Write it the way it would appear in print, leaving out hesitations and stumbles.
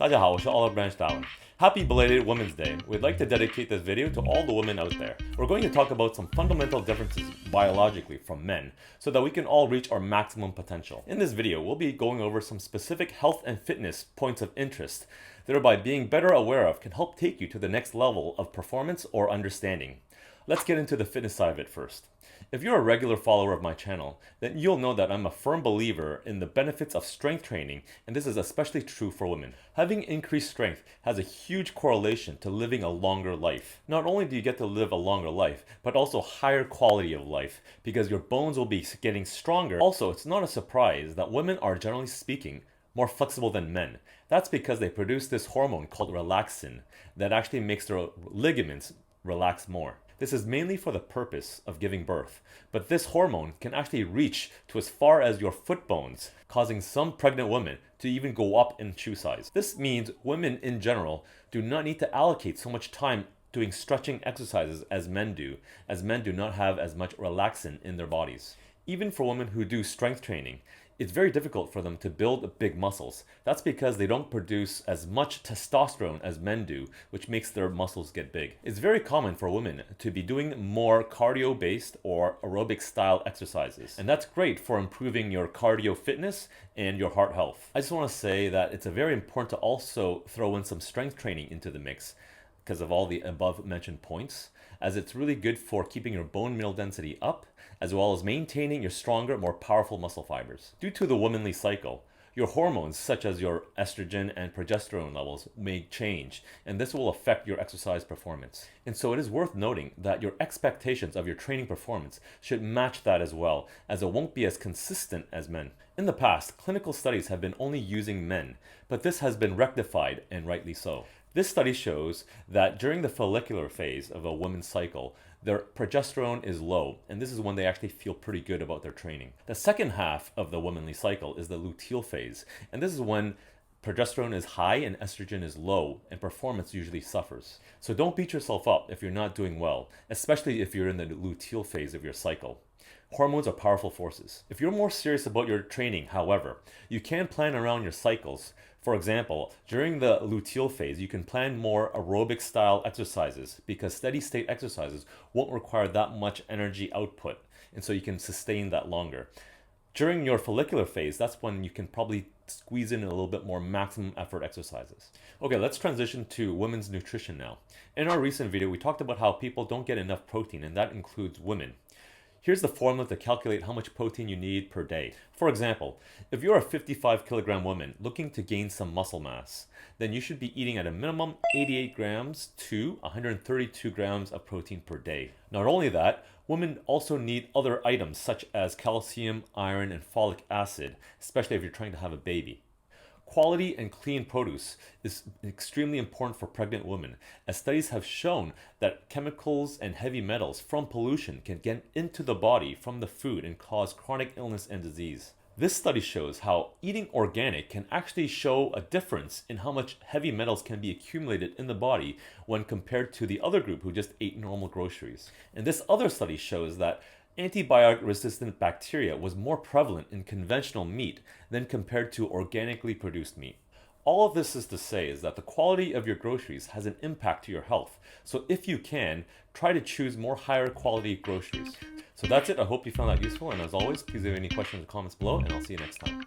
大家好，我是 Olive Branch Dallin. Happy belated Women's Day. We'd like to dedicate this video to all the women out there. We're going to talk about some fundamental differences biologically from men so that we can all reach our maximum potential. In this video, we'll be going over some specific health and fitness points of interest, thereby being better aware of can help take you to the next level of performance or understanding. Let's get into the fitness side of it first. If you're a regular follower of my channel, then you'll know that I'm a firm believer in the benefits of strength training, and this is especially true for women. Having increased strength has a huge correlation to living a longer life. Not only do you get to live a longer life, but also higher quality of life, because your bones will be getting stronger. Also, it's not a surprise that women are, generally speaking, more flexible than men. That's because they produce this hormone called relaxin that actually makes their ligaments relax more. This is mainly for the purpose of giving birth, but this hormone can actually reach to as far as your foot bones, causing some pregnant women to even go up in shoe size. This means women in general do not need to allocate so much time doing stretching exercises as men do not have as much relaxin in their bodies. Even for women who do strength training, it's very difficult for them to build big muscles. That's because they don't produce as much testosterone as men do, which makes their muscles get big. It's very common for women to be doing more cardio-based or aerobic-style exercises. And that's great for improving your cardio fitness and your heart health. I just want to say that it's very important to also throw in some strength training into the mix because of all the above mentioned points, as it's really good for keeping your bone mineral density up, as well as maintaining your stronger, more powerful muscle fibers. Due to the womanly cycle, your hormones such as your estrogen and progesterone levels may change, and this will affect your exercise performance. And so it is worth noting that your expectations of your training performance should match that as well, as it won't be as consistent as men. In the past, clinical studies have been only using men, but this has been rectified, and rightly so. This study shows that during the follicular phase of a woman's cycle, their progesterone is low, and this is when they actually feel pretty good about their training. The second half of the womanly cycle is the luteal phase, and this is when progesterone is high and estrogen is low, and performance usually suffers. So don't beat yourself up if you're not doing well, especially if you're in the luteal phase of your cycle. Hormones are powerful forces. If you're more serious about your training, however, you can plan around your cycles. For example, during the luteal phase, you can plan more aerobic style exercises because steady state exercises won't require that much energy output, and so you can sustain that longer. During your follicular phase, that's when you can probably squeeze in a little bit more maximum effort exercises. Okay, let's transition to women's nutrition now. In our recent video, we talked about how people don't get enough protein, and that includes women. Here's the formula to calculate how much protein you need per day. For example, if you're a 55 kilogram woman looking to gain some muscle mass, then you should be eating at a minimum 88 grams to 132 grams of protein per day. Not only that, women also need other items such as calcium, iron, and folic acid, especially if you're trying to have a baby. Quality and clean produce is extremely important for pregnant women, as studies have shown that chemicals and heavy metals from pollution can get into the body from the food and cause chronic illness and disease. This study shows how eating organic can actually show a difference in how much heavy metals can be accumulated in the body when compared to the other group who just ate normal groceries. And this other study shows that antibiotic-resistant bacteria was more prevalent in conventional meat than compared to organically produced meat. All of this is to say is that the quality of your groceries has an impact to your health. So if you can, try to choose more higher quality groceries. So that's it. I hope you found that useful. And as always, please leave any questions or comments below, and I'll see you next time.